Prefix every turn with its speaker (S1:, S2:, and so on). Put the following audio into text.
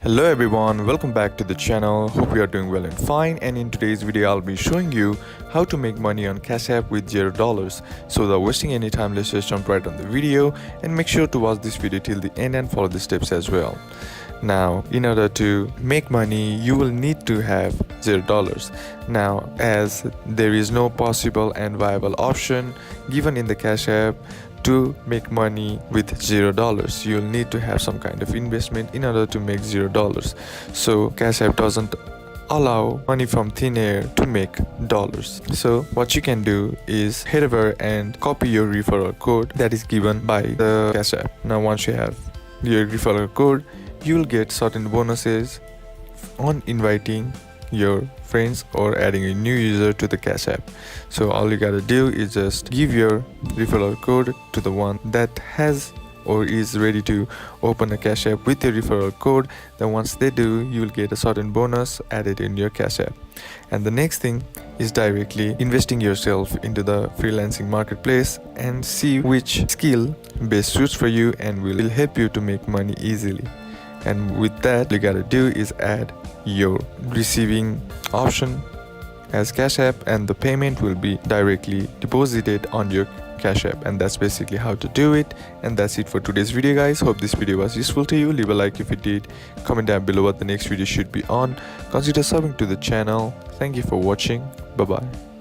S1: Hello everyone, welcome back to the channel. Hope you are doing well and fine, and in today's video I'll be showing you how to make money on Cash App with $0. So without wasting any time, let's just jump right on the video and make sure to watch this video till the end and follow the steps as well. Now, in order to make money, you will need to have $0. Now, as there is no possible and viable option given in the Cash App to make money with $0, you'll need to have some kind of investment in order to make $0. So Cash App doesn't allow money from thin air to make dollars. So what you can do is head over and copy your referral code that is given by the Cash App. Now once you have your referral code, you will get certain bonuses on inviting your friends or adding a new user to the Cash App. So all you gotta do is just give your referral code to the one that has or is ready to open a Cash App with your referral code. Then once they do, you will get a certain bonus added in your Cash App. And the next thing is directly investing yourself into the freelancing marketplace and see which skill best suits for you and will help you to make money easily. And with that, you gotta do is add your receiving option as Cash App, and the payment will be directly deposited on your Cash App. And that's basically how to do it. And that's it for today's video, guys. Hope this video was useful to you. Leave a like if it did, comment down below what the next video should be on, consider subbing to the channel. Thank you for watching. Bye bye.